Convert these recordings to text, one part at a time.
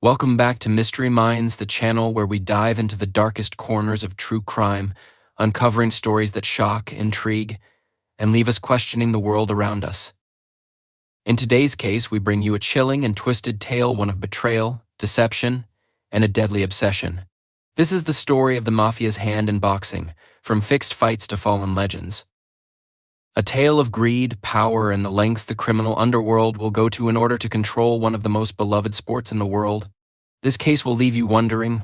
Welcome back to Mystery Minds, the channel where we dive into the darkest corners of true crime, uncovering stories that shock, intrigue, and leave us questioning the world around us. In today's case, we bring you a chilling and twisted tale, one of betrayal, deception, and a deadly obsession. This is the story of the Mafia's hand in boxing, from fixed fights to fallen legends. A tale of greed, power, and the lengths the criminal underworld will go to in order to control one of the most beloved sports in the world. This case will leave you wondering,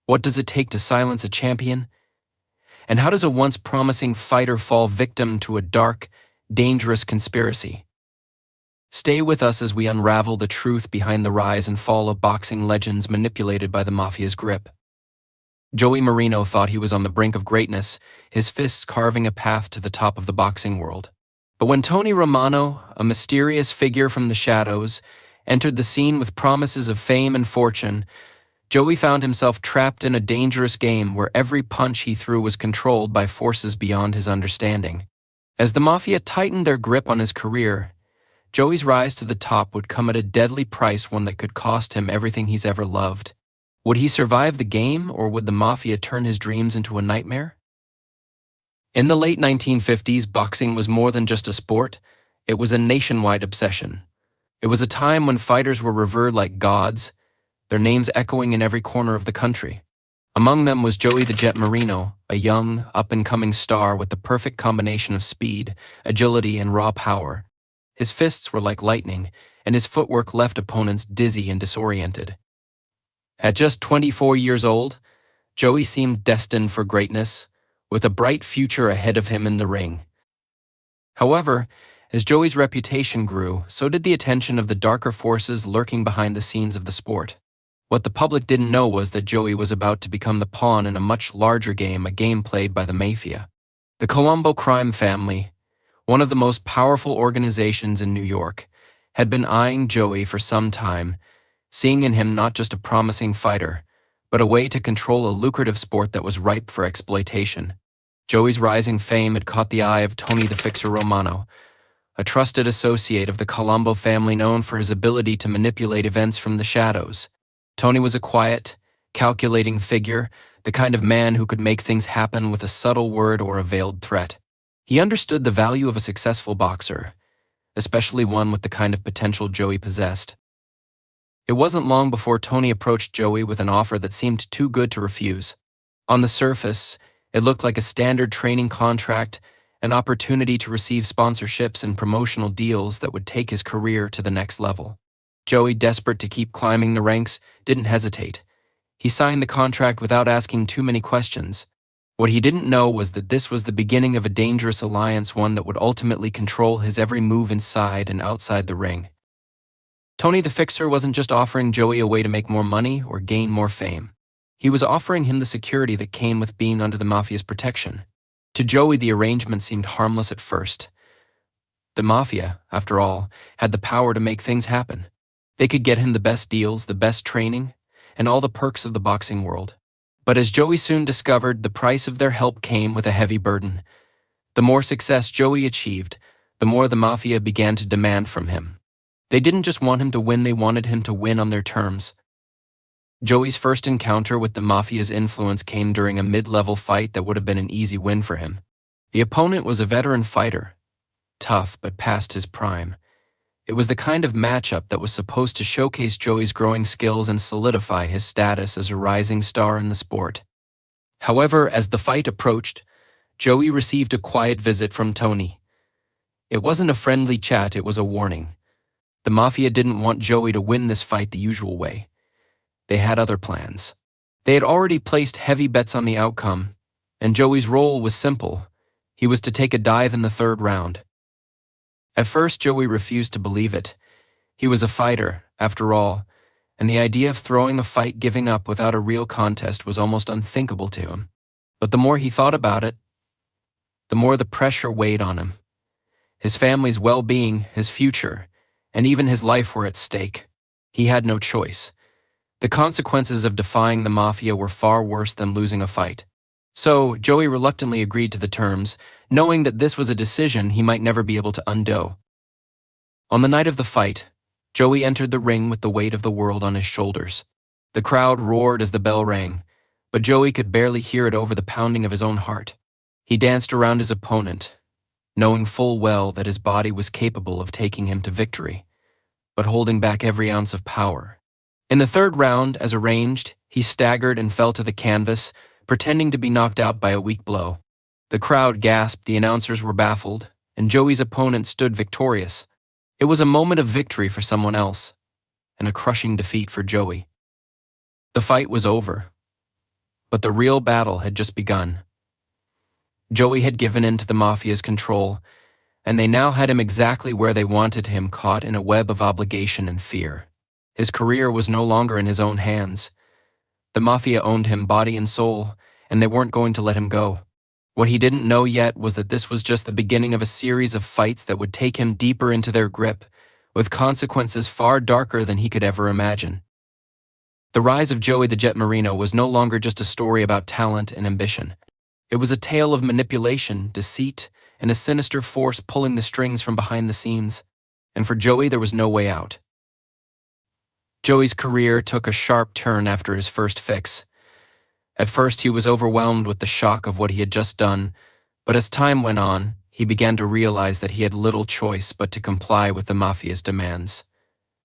what does it take to silence a champion? And how does a once promising fighter fall victim to a dark, dangerous conspiracy? Stay with us as we unravel the truth behind the rise and fall of boxing legends manipulated by the Mafia's grip. Joey Marino thought he was on the brink of greatness, his fists carving a path to the top of the boxing world. But when Tony Romano, a mysterious figure from the shadows, entered the scene with promises of fame and fortune, Joey found himself trapped in a dangerous game where every punch he threw was controlled by forces beyond his understanding. As the Mafia tightened their grip on his career, Joey's rise to the top would come at a deadly price, one that could cost him everything he's ever loved. Would he survive the game, or would the Mafia turn his dreams into a nightmare? In the late 1950s, boxing was more than just a sport, it was a nationwide obsession. It was a time when fighters were revered like gods, their names echoing in every corner of the country. Among them was Joey the Jet Marino, a young, up-and-coming star with the perfect combination of speed, agility, and raw power. His fists were like lightning, and his footwork left opponents dizzy and disoriented. At just 24 years old, Joey seemed destined for greatness, with a bright future ahead of him in the ring. However, as Joey's reputation grew, so did the attention of the darker forces lurking behind the scenes of the sport. What the public didn't know was that Joey was about to become the pawn in a much larger game, a game played by the Mafia. The Colombo crime family, one of the most powerful organizations in New York, had been eyeing Joey for some time, seeing in him not just a promising fighter, but a way to control a lucrative sport that was ripe for exploitation. Joey's rising fame had caught the eye of Tony the Fixer Romano, a trusted associate of the Colombo family known for his ability to manipulate events from the shadows. Tony was a quiet, calculating figure, the kind of man who could make things happen with a subtle word or a veiled threat. He understood the value of a successful boxer, especially one with the kind of potential Joey possessed. It wasn't long before Tony approached Joey with an offer that seemed too good to refuse. On the surface, it looked like a standard training contract, an opportunity to receive sponsorships and promotional deals that would take his career to the next level. Joey, desperate to keep climbing the ranks, didn't hesitate. He signed the contract without asking too many questions. What he didn't know was that this was the beginning of a dangerous alliance, one that would ultimately control his every move inside and outside the ring. Tony the Fixer wasn't just offering Joey a way to make more money or gain more fame. He was offering him the security that came with being under the Mafia's protection. To Joey, the arrangement seemed harmless at first. The Mafia, after all, had the power to make things happen. They could get him the best deals, the best training, and all the perks of the boxing world. But as Joey soon discovered, the price of their help came with a heavy burden. The more success Joey achieved, the more the Mafia began to demand from him. They didn't just want him to win, they wanted him to win on their terms. Joey's first encounter with the Mafia's influence came during a mid-level fight that would have been an easy win for him. The opponent was a veteran fighter, tough but past his prime. It was the kind of matchup that was supposed to showcase Joey's growing skills and solidify his status as a rising star in the sport. However, as the fight approached, Joey received a quiet visit from Tony. It wasn't a friendly chat, it was a warning. The Mafia didn't want Joey to win this fight the usual way. They had other plans. They had already placed heavy bets on the outcome, and Joey's role was simple. He was to take a dive in the third round. At first, Joey refused to believe it. He was a fighter, after all, and the idea of throwing a fight, giving up without a real contest, was almost unthinkable to him. But the more he thought about it, the more the pressure weighed on him. His family's well-being, his future, and even his life were at stake. He had no choice. The consequences of defying the Mafia were far worse than losing a fight. So, Joey reluctantly agreed to the terms, knowing that this was a decision he might never be able to undo. On the night of the fight, Joey entered the ring with the weight of the world on his shoulders. The crowd roared as the bell rang, but Joey could barely hear it over the pounding of his own heart. He danced around his opponent, knowing full well that his body was capable of taking him to victory, but holding back every ounce of power. In the third round, as arranged, he staggered and fell to the canvas, pretending to be knocked out by a weak blow. The crowd gasped, the announcers were baffled, and Joey's opponent stood victorious. It was a moment of victory for someone else, and a crushing defeat for Joey. The fight was over, but the real battle had just begun. Joey had given in to the Mafia's control, and they now had him exactly where they wanted him, caught in a web of obligation and fear. His career was no longer in his own hands. The Mafia owned him body and soul, and they weren't going to let him go. What he didn't know yet was that this was just the beginning of a series of fights that would take him deeper into their grip, with consequences far darker than he could ever imagine. The rise of Joey the Jet Marino was no longer just a story about talent and ambition. It was a tale of manipulation, deceit, and a sinister force pulling the strings from behind the scenes. And for Joey, there was no way out. Joey's career took a sharp turn after his first fix. At first, he was overwhelmed with the shock of what he had just done, but as time went on, he began to realize that he had little choice but to comply with the Mafia's demands.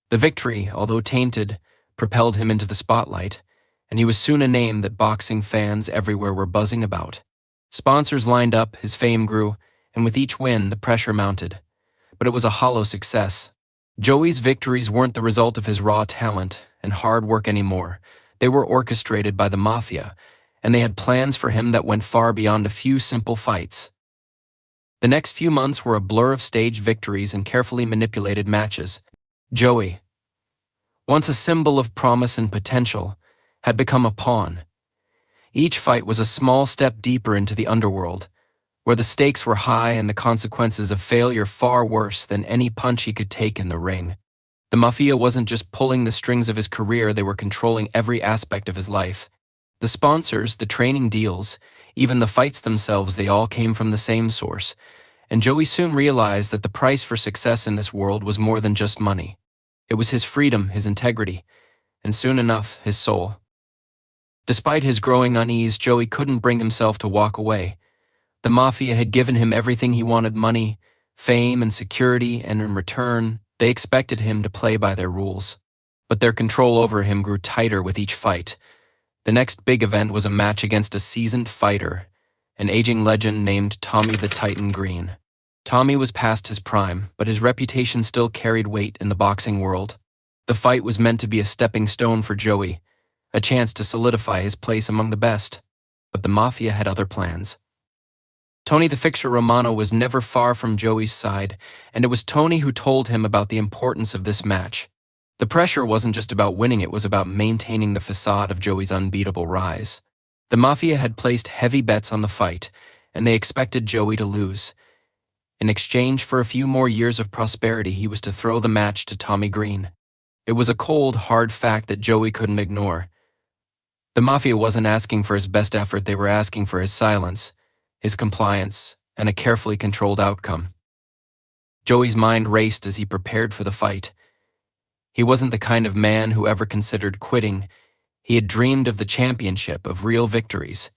The victory, although tainted, propelled him into the spotlight, and he was soon a name that boxing fans everywhere were buzzing about. Sponsors lined up, his fame grew, and with each win, the pressure mounted. But it was a hollow success. Joey's victories weren't the result of his raw talent and hard work anymore. They were orchestrated by the Mafia, and they had plans for him that went far beyond a few simple fights. The next few months were a blur of staged victories and carefully manipulated matches. Joey, once a symbol of promise and potential, had become a pawn. Each fight was a small step deeper into the underworld, where the stakes were high and the consequences of failure far worse than any punch he could take in the ring. The Mafia wasn't just pulling the strings of his career, they were controlling every aspect of his life. The sponsors, the training deals, even the fights themselves, they all came from the same source. And Joey soon realized that the price for success in this world was more than just money. It was his freedom, his integrity, and soon enough, his soul. Despite his growing unease, Joey couldn't bring himself to walk away. The Mafia had given him everything he wanted: money, fame, and security, and in return, they expected him to play by their rules. But their control over him grew tighter with each fight. The next big event was a match against a seasoned fighter, an aging legend named Tommy the Titan Green. Tommy was past his prime, but his reputation still carried weight in the boxing world. The fight was meant to be a stepping stone for Joey, a chance to solidify his place among the best. But the Mafia had other plans. Tony the Fixer Romano was never far from Joey's side, and it was Tony who told him about the importance of this match. The pressure wasn't just about winning, it was about maintaining the facade of Joey's unbeatable rise. The Mafia had placed heavy bets on the fight, and they expected Joey to lose. In exchange for a few more years of prosperity, he was to throw the match to Tommy Green. It was a cold, hard fact that Joey couldn't ignore. The Mafia wasn't asking for his best effort, they were asking for his silence, his compliance, and a carefully controlled outcome. Joey's mind raced as he prepared for the fight. He wasn't the kind of man who ever considered quitting. He had dreamed of the championship, of real victories.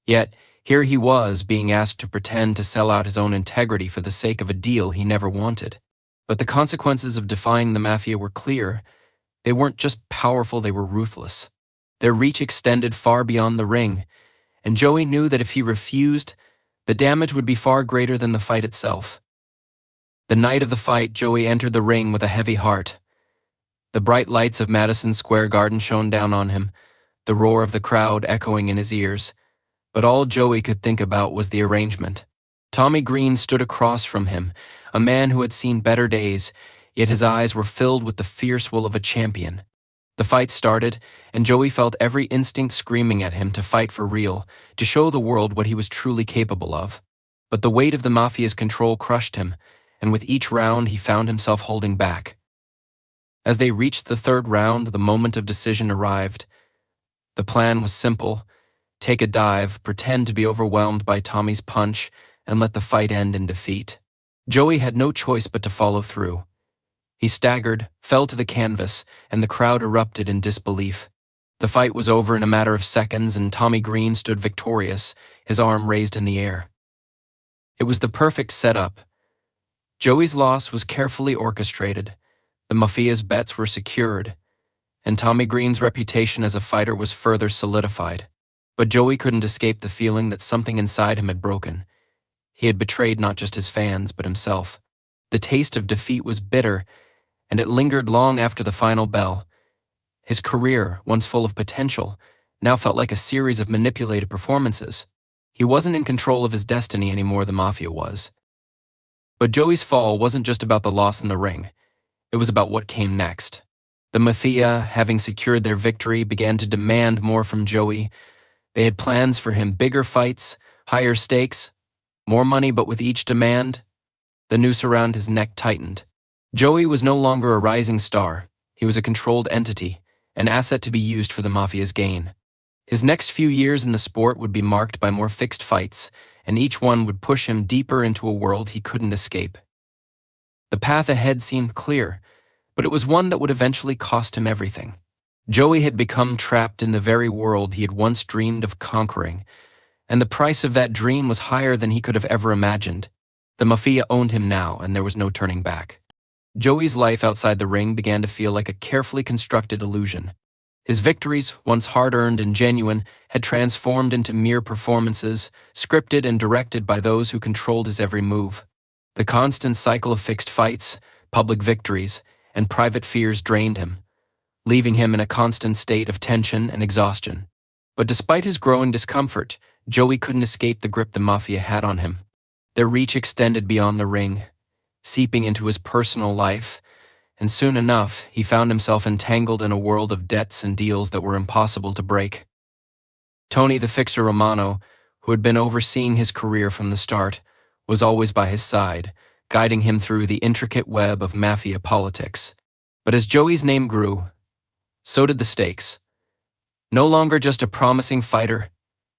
Yet, here he was being asked to pretend to sell out his own integrity for the sake of a deal he never wanted. But the consequences of defying the Mafia were clear. They weren't just powerful, they were ruthless. Their reach extended far beyond the ring, and Joey knew that if he refused, the damage would be far greater than the fight itself. The night of the fight, Joey entered the ring with a heavy heart. The bright lights of Madison Square Garden shone down on him, the roar of the crowd echoing in his ears. But all Joey could think about was the arrangement. Tommy Green stood across from him, a man who had seen better days, yet his eyes were filled with the fierce will of a champion. The fight started, and Joey felt every instinct screaming at him to fight for real, to show the world what he was truly capable of. But the weight of the Mafia's control crushed him, and with each round he found himself holding back. As they reached the third round, the moment of decision arrived. The plan was simple: take a dive, pretend to be overwhelmed by Tommy's punch, and let the fight end in defeat. Joey had no choice but to follow through. He staggered, fell to the canvas, and the crowd erupted in disbelief. The fight was over in a matter of seconds, and Tommy Green stood victorious, his arm raised in the air. It was the perfect setup. Joey's loss was carefully orchestrated, the Mafia's bets were secured, and Tommy Green's reputation as a fighter was further solidified. But Joey couldn't escape the feeling that something inside him had broken. He had betrayed not just his fans, but himself. The taste of defeat was bitter, and it lingered long after the final bell. His career, once full of potential, now felt like a series of manipulated performances. He wasn't in control of his destiny anymore, the Mafia was. But Joey's fall wasn't just about the loss in the ring. It was about what came next. The Mafia, having secured their victory, began to demand more from Joey. They had plans for him, bigger fights, higher stakes, more money, but with each demand, the noose around his neck tightened. Joey was no longer a rising star. He was a controlled entity, an asset to be used for the Mafia's gain. His next few years in the sport would be marked by more fixed fights, and each one would push him deeper into a world he couldn't escape. The path ahead seemed clear, but it was one that would eventually cost him everything. Joey had become trapped in the very world he had once dreamed of conquering, and the price of that dream was higher than he could have ever imagined. The Mafia owned him now, and there was no turning back. Joey's life outside the ring began to feel like a carefully constructed illusion. His victories, once hard-earned and genuine, had transformed into mere performances, scripted and directed by those who controlled his every move. The constant cycle of fixed fights, public victories, and private fears drained him, leaving him in a constant state of tension and exhaustion. But despite his growing discomfort, Joey couldn't escape the grip the Mafia had on him. Their reach extended beyond the ring, seeping into his personal life, and soon enough, he found himself entangled in a world of debts and deals that were impossible to break. Tony the Fixer Romano, who had been overseeing his career from the start, was always by his side, guiding him through the intricate web of Mafia politics. But as Joey's name grew, so did the stakes. No longer just a promising fighter,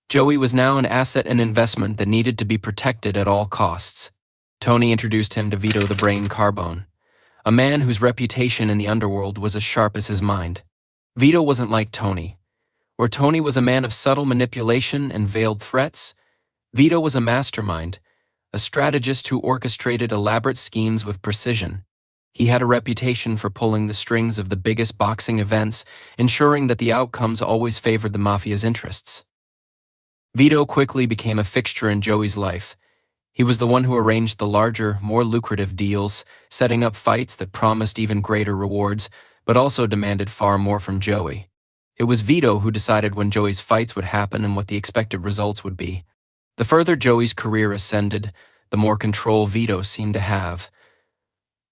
Joey was now an asset and investment that needed to be protected at all costs. Tony introduced him to Vito the Brain Carbone, a man whose reputation in the underworld was as sharp as his mind. Vito wasn't like Tony. Where Tony was a man of subtle manipulation and veiled threats, Vito was a mastermind, a strategist who orchestrated elaborate schemes with precision. He had a reputation for pulling the strings of the biggest boxing events, ensuring that the outcomes always favored the Mafia's interests. Vito quickly became a fixture in Joey's life. He was the one who arranged the larger, more lucrative deals, setting up fights that promised even greater rewards, but also demanded far more from Joey. It was Vito who decided when Joey's fights would happen and what the expected results would be. The further Joey's career ascended, the more control Vito seemed to have.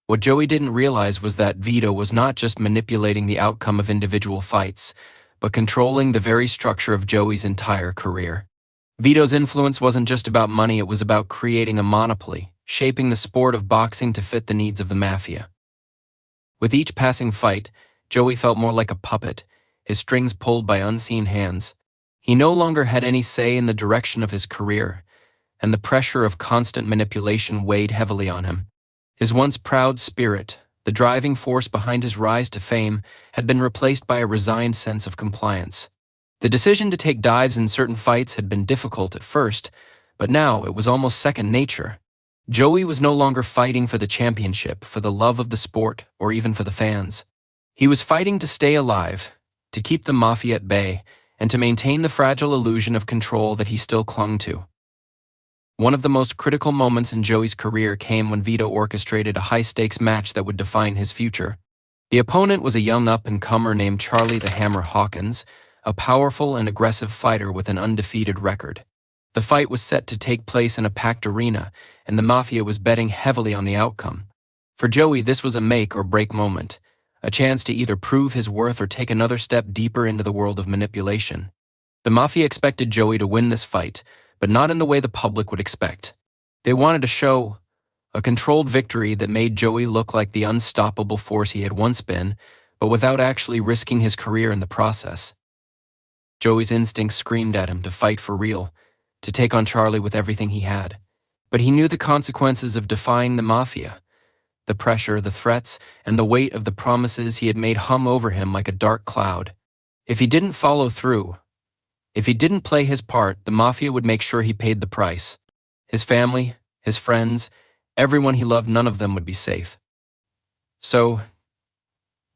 What Joey didn't realize was that Vito was not just manipulating the outcome of individual fights, but controlling the very structure of Joey's entire career. Vito's influence wasn't just about money, it was about creating a monopoly, shaping the sport of boxing to fit the needs of the Mafia. With each passing fight, Joey felt more like a puppet, his strings pulled by unseen hands. He no longer had any say in the direction of his career, and the pressure of constant manipulation weighed heavily on him. His once proud spirit, the driving force behind his rise to fame, had been replaced by a resigned sense of compliance. The decision to take dives in certain fights had been difficult at first, but now it was almost second nature. Joey was no longer fighting for the championship, for the love of the sport, or even for the fans. He was fighting to stay alive, to keep the Mafia at bay, and to maintain the fragile illusion of control that he still clung to. One of the most critical moments in Joey's career came when Vito orchestrated a high-stakes match that would define his future. The opponent was a young up-and-comer named Charlie the Hammer Hawkins, a powerful and aggressive fighter with an undefeated record. The fight was set to take place in a packed arena, and the Mafia was betting heavily on the outcome. For Joey, this was a make-or-break moment, a chance to either prove his worth or take another step deeper into the world of manipulation. The Mafia expected Joey to win this fight, but not in the way the public would expect. They wanted to show a controlled victory that made Joey look like the unstoppable force he had once been, but without actually risking his career in the process. Joey's instincts screamed at him to fight for real, to take on Charlie with everything he had. But he knew the consequences of defying the Mafia. The pressure, the threats, and the weight of the promises he had made hung over him like a dark cloud. If he didn't follow through, if he didn't play his part, the Mafia would make sure he paid the price. His family, his friends, everyone he loved, none of them would be safe. So,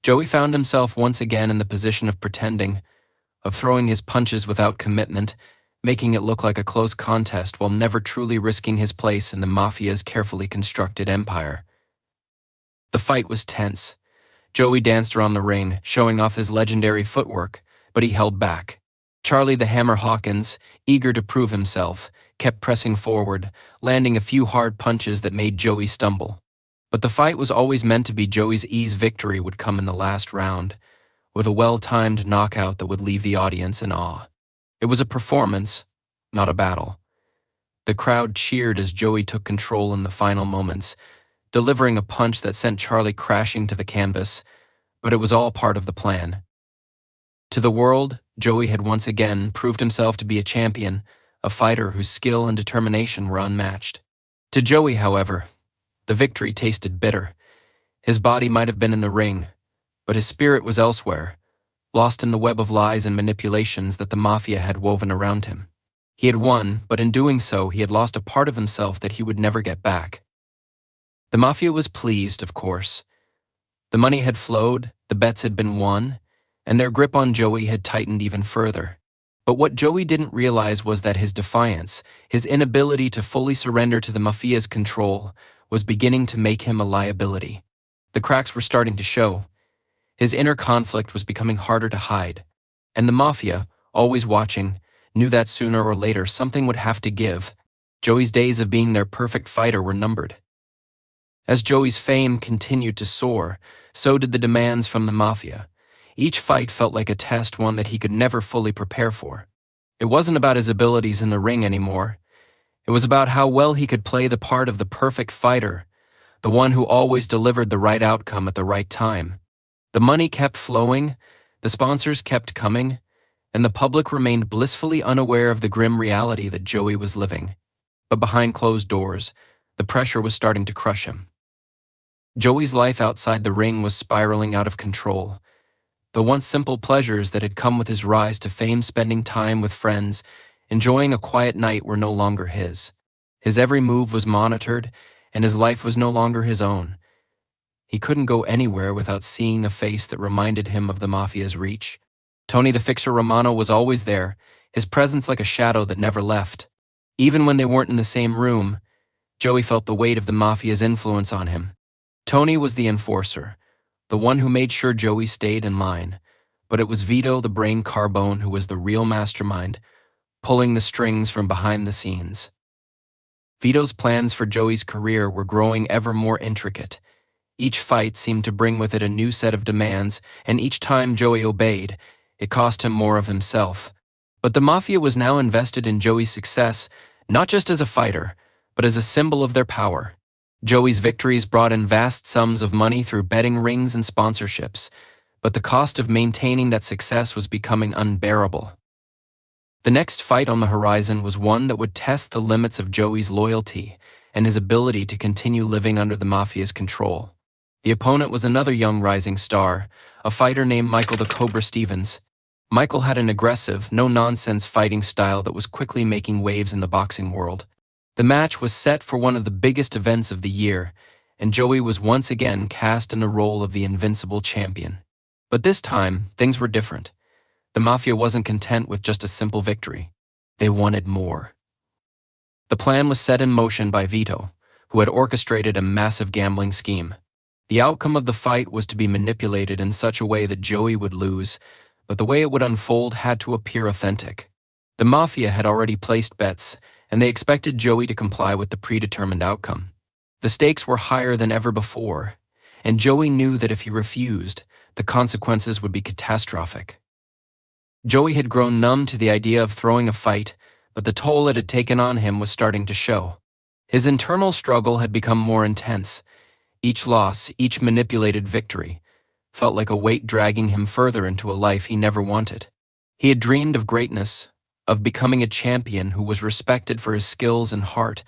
Joey found himself once again in the position of pretending, of throwing his punches without commitment, making it look like a close contest while never truly risking his place in the Mafia's carefully constructed empire. The fight was tense. Joey danced around the ring, showing off his legendary footwork, but he held back. Charlie the Hammer Hawkins, eager to prove himself, kept pressing forward, landing a few hard punches that made Joey stumble. But the fight was always meant to be. Joey's victory would come in the last round, with a well-timed knockout that would leave the audience in awe. It was a performance, not a battle. The crowd cheered as Joey took control in the final moments, delivering a punch that sent Charlie crashing to the canvas, but it was all part of the plan. To the world, Joey had once again proved himself to be a champion, a fighter whose skill and determination were unmatched. To Joey, however, the victory tasted bitter. His body might have been in the ring, but his spirit was elsewhere, lost in the web of lies and manipulations that the Mafia had woven around him. He had won, but in doing so, he had lost a part of himself that he would never get back. The Mafia was pleased, of course. The money had flowed, the bets had been won, and their grip on Joey had tightened even further. But what Joey didn't realize was that his defiance, his inability to fully surrender to the Mafia's control, was beginning to make him a liability. The cracks were starting to show. His inner conflict was becoming harder to hide, and the Mafia, always watching, knew that sooner or later something would have to give. Joey's days of being their perfect fighter were numbered. As Joey's fame continued to soar, so did the demands from the Mafia. Each fight felt like a test, one that he could never fully prepare for. It wasn't about his abilities in the ring anymore. It was about how well he could play the part of the perfect fighter, the one who always delivered the right outcome at the right time. The money kept flowing, the sponsors kept coming, and the public remained blissfully unaware of the grim reality that Joey was living. But behind closed doors, the pressure was starting to crush him. Joey's life outside the ring was spiraling out of control. The once simple pleasures that had come with his rise to fame, spending time with friends, enjoying a quiet night, were no longer his. His every move was monitored, and his life was no longer his own. He couldn't go anywhere without seeing a face that reminded him of the Mafia's reach. Tony the Fixer Romano was always there, his presence like a shadow that never left. Even when they weren't in the same room, Joey felt the weight of the Mafia's influence on him. Tony was the enforcer, the one who made sure Joey stayed in line, but it was Vito the Brain Carbone who was the real mastermind, pulling the strings from behind the scenes. Vito's plans for Joey's career were growing ever more intricate. Each fight seemed to bring with it a new set of demands, and each time Joey obeyed, it cost him more of himself. But the Mafia was now invested in Joey's success, not just as a fighter, but as a symbol of their power. Joey's victories brought in vast sums of money through betting rings and sponsorships, but the cost of maintaining that success was becoming unbearable. The next fight on the horizon was one that would test the limits of Joey's loyalty and his ability to continue living under the Mafia's control. The opponent was another young rising star, a fighter named Michael the Cobra Stevens. Michael had an aggressive, no-nonsense fighting style that was quickly making waves in the boxing world. The match was set for one of the biggest events of the year, and Joey was once again cast in the role of the invincible champion. But this time, things were different. The Mafia wasn't content with just a simple victory. They wanted more. The plan was set in motion by Vito, who had orchestrated a massive gambling scheme. The outcome of the fight was to be manipulated in such a way that Joey would lose, but the way it would unfold had to appear authentic. The Mafia had already placed bets, and they expected Joey to comply with the predetermined outcome. The stakes were higher than ever before, and Joey knew that if he refused, the consequences would be catastrophic. Joey had grown numb to the idea of throwing a fight, but the toll it had taken on him was starting to show. His internal struggle had become more intense. Each loss, each manipulated victory, felt like a weight dragging him further into a life he never wanted. He had dreamed of greatness, of becoming a champion who was respected for his skills and heart,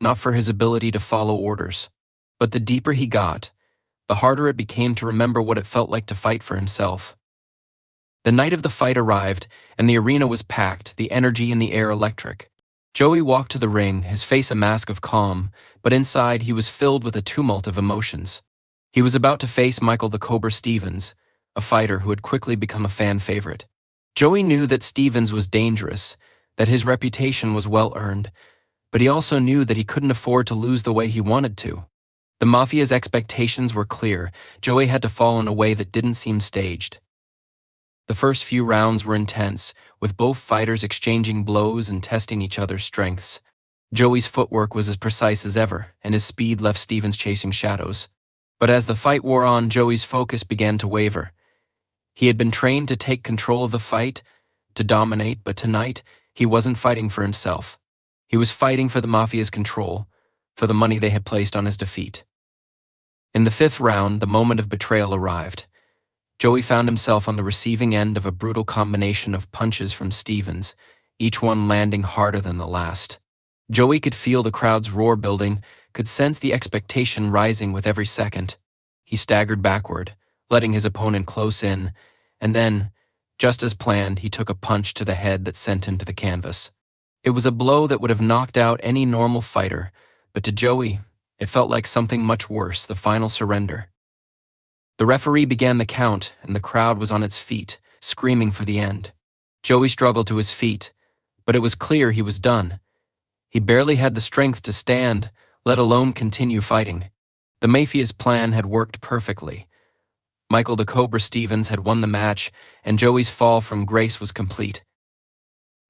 not for his ability to follow orders. But the deeper he got, the harder it became to remember what it felt like to fight for himself. The night of the fight arrived, and the arena was packed, the energy in the air electric. Joey walked to the ring, his face a mask of calm, but inside he was filled with a tumult of emotions. He was about to face Michael the Cobra Stevens, a fighter who had quickly become a fan favorite. Joey knew that Stevens was dangerous, that his reputation was well-earned, but he also knew that he couldn't afford to lose the way he wanted to. The Mafia's expectations were clear. Joey had to fall in a way that didn't seem staged. The first few rounds were intense, with both fighters exchanging blows and testing each other's strengths. Joey's footwork was as precise as ever, and his speed left Stevens chasing shadows. But as the fight wore on, Joey's focus began to waver. He had been trained to take control of the fight, to dominate, but tonight, he wasn't fighting for himself. He was fighting for the Mafia's control, for the money they had placed on his defeat. In the fifth round, the moment of betrayal arrived. Joey found himself on the receiving end of a brutal combination of punches from Stevens, each one landing harder than the last. Joey could feel the crowd's roar building, could sense the expectation rising with every second. He staggered backward, letting his opponent close in, and then, just as planned, he took a punch to the head that sent him to the canvas. It was a blow that would have knocked out any normal fighter, but to Joey, it felt like something much worse, the final surrender. The referee began the count, and the crowd was on its feet, screaming for the end. Joey struggled to his feet, but it was clear he was done. He barely had the strength to stand, let alone continue fighting. The Mafia's plan had worked perfectly. Michael the Cobra Stevens had won the match, and Joey's fall from grace was complete.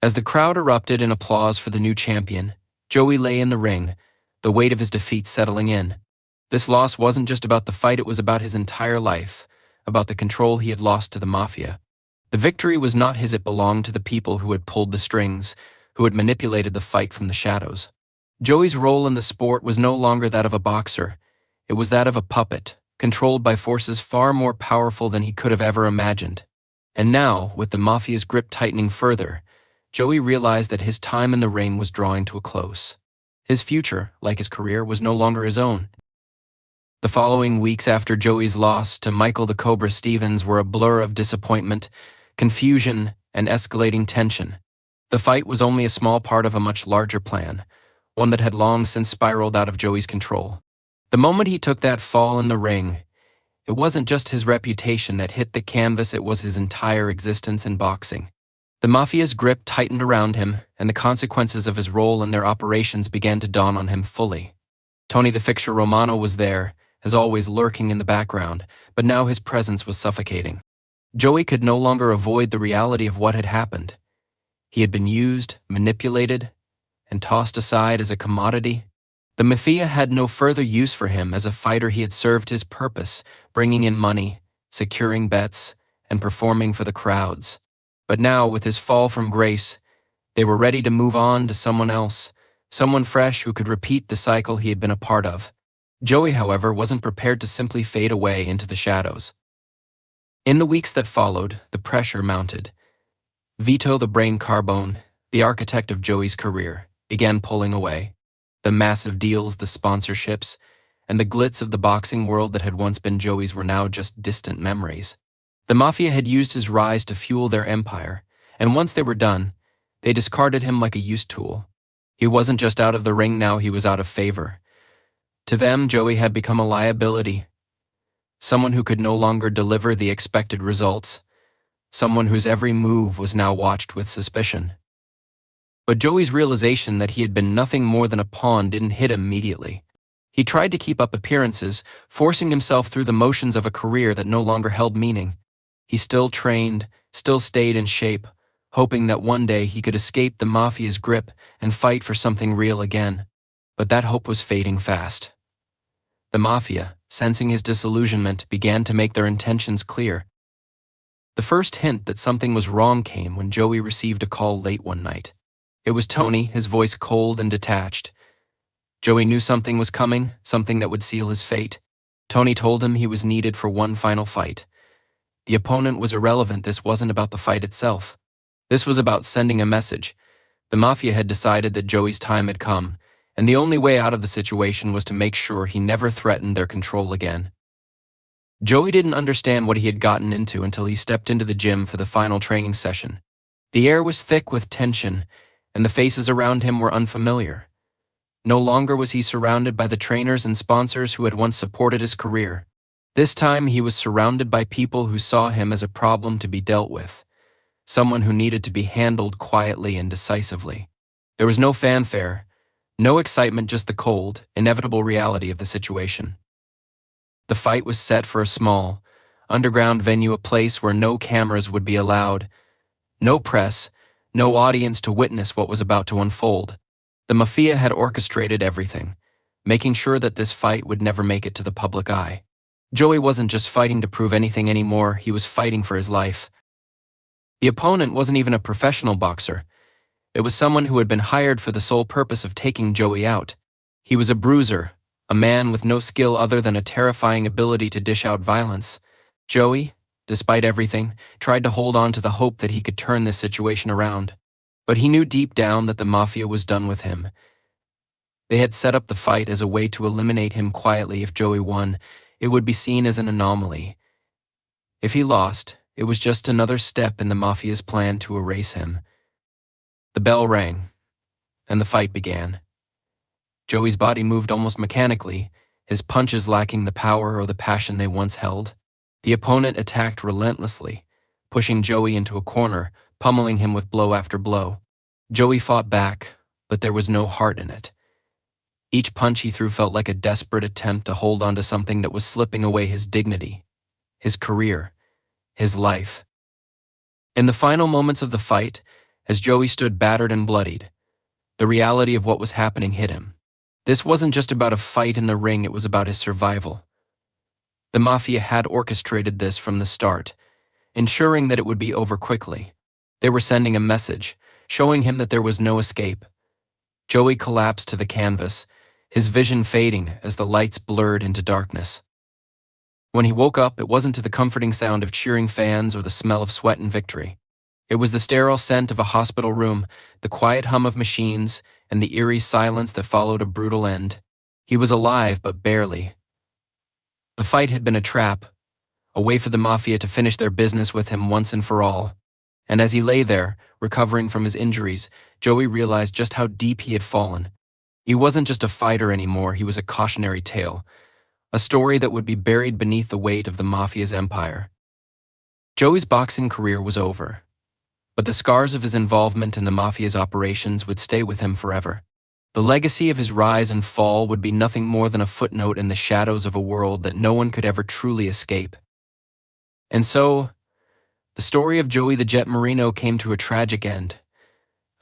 As the crowd erupted in applause for the new champion, Joey lay in the ring, the weight of his defeat settling in. This loss wasn't just about the fight, it was about his entire life, about the control he had lost to the Mafia. The victory was not his, it belonged to the people who had pulled the strings, who had manipulated the fight from the shadows. Joey's role in the sport was no longer that of a boxer. It was that of a puppet, controlled by forces far more powerful than he could have ever imagined. And now, with the Mafia's grip tightening further, Joey realized that his time in the ring was drawing to a close. His future, like his career, was no longer his own. The following weeks after Joey's loss to Michael the Cobra Stevens were a blur of disappointment, confusion, and escalating tension. The fight was only a small part of a much larger plan, one that had long since spiraled out of Joey's control. The moment he took that fall in the ring, it wasn't just his reputation that hit the canvas, it was his entire existence in boxing. The Mafia's grip tightened around him, and the consequences of his role in their operations began to dawn on him fully. Tony the Fixture Romano was there, as always lurking in the background, but now his presence was suffocating. Joey could no longer avoid the reality of what had happened. He had been used, manipulated, and tossed aside as a commodity. The Mafia had no further use for him. As a fighter, he had served his purpose, bringing in money, securing bets, and performing for the crowds. But now, with his fall from grace, they were ready to move on to someone else, someone fresh who could repeat the cycle he had been a part of. Joey, however, wasn't prepared to simply fade away into the shadows. In the weeks that followed, the pressure mounted. Vito the Brain Carbone, the architect of Joey's career, began pulling away. The massive deals, the sponsorships, and the glitz of the boxing world that had once been Joey's were now just distant memories. The Mafia had used his rise to fuel their empire, and once they were done, they discarded him like a used tool. He wasn't just out of the ring now, he was out of favor. To them, Joey had become a liability, someone who could no longer deliver the expected results, someone whose every move was now watched with suspicion. But Joey's realization that he had been nothing more than a pawn didn't hit him immediately. He tried to keep up appearances, forcing himself through the motions of a career that no longer held meaning. He still trained, still stayed in shape, hoping that one day he could escape the Mafia's grip and fight for something real again. But that hope was fading fast. The Mafia, sensing his disillusionment, began to make their intentions clear. The first hint that something was wrong came when Joey received a call late one night. It was Tony, his voice cold and detached. Joey knew something was coming, something that would seal his fate. Tony told him he was needed for one final fight. The opponent was irrelevant. This wasn't about the fight itself. This was about sending a message. The Mafia had decided that Joey's time had come, and the only way out of the situation was to make sure he never threatened their control again. Joey didn't understand what he had gotten into until he stepped into the gym for the final training session. The air was thick with tension, and the faces around him were unfamiliar. No longer was he surrounded by the trainers and sponsors who had once supported his career. This time he was surrounded by people who saw him as a problem to be dealt with, someone who needed to be handled quietly and decisively. There was no fanfare, no excitement, just the cold, inevitable reality of the situation. The fight was set for a small, underground venue, a place where no cameras would be allowed, no press, no audience to witness what was about to unfold. The Mafia had orchestrated everything, making sure that this fight would never make it to the public eye. Joey wasn't just fighting to prove anything anymore, he was fighting for his life. The opponent wasn't even a professional boxer. It was someone who had been hired for the sole purpose of taking Joey out. He was a bruiser, a man with no skill other than a terrifying ability to dish out violence. Joey, despite everything, tried to hold on to the hope that he could turn this situation around. But he knew deep down that the Mafia was done with him. They had set up the fight as a way to eliminate him quietly. If Joey won, it would be seen as an anomaly. If he lost, it was just another step in the Mafia's plan to erase him. The bell rang, and the fight began. Joey's body moved almost mechanically, his punches lacking the power or the passion they once held. The opponent attacked relentlessly, pushing Joey into a corner, pummeling him with blow after blow. Joey fought back, but there was no heart in it. Each punch he threw felt like a desperate attempt to hold on to something that was slipping away: his dignity, his career, his life. In the final moments of the fight, as Joey stood battered and bloodied, the reality of what was happening hit him. This wasn't just about a fight in the ring, it was about his survival. The Mafia had orchestrated this from the start, ensuring that it would be over quickly. They were sending a message, showing him that there was no escape. Joey collapsed to the canvas, his vision fading as the lights blurred into darkness. When he woke up, it wasn't to the comforting sound of cheering fans or the smell of sweat and victory. It was the sterile scent of a hospital room, the quiet hum of machines, and the eerie silence that followed a brutal end. He was alive, but barely. The fight had been a trap, a way for the Mafia to finish their business with him once and for all. And as he lay there, recovering from his injuries, Joey realized just how deep he had fallen. He wasn't just a fighter anymore, he was a cautionary tale, a story that would be buried beneath the weight of the Mafia's empire. Joey's boxing career was over, but the scars of his involvement in the Mafia's operations would stay with him forever. The legacy of his rise and fall would be nothing more than a footnote in the shadows of a world that no one could ever truly escape. And so, the story of Joey the Jet Marino came to a tragic end.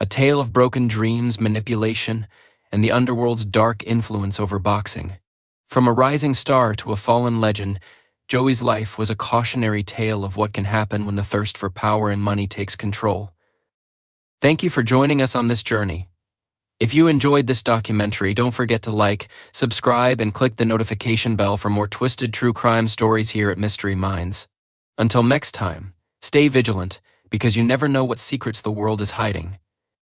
A tale of broken dreams, manipulation, and the underworld's dark influence over boxing. From a rising star to a fallen legend, Joey's life was a cautionary tale of what can happen when the thirst for power and money takes control. Thank you for joining us on this journey. If you enjoyed this documentary, don't forget to like, subscribe, and click the notification bell for more twisted true crime stories here at Mystery Minds. Until next time, stay vigilant, because you never know what secrets the world is hiding.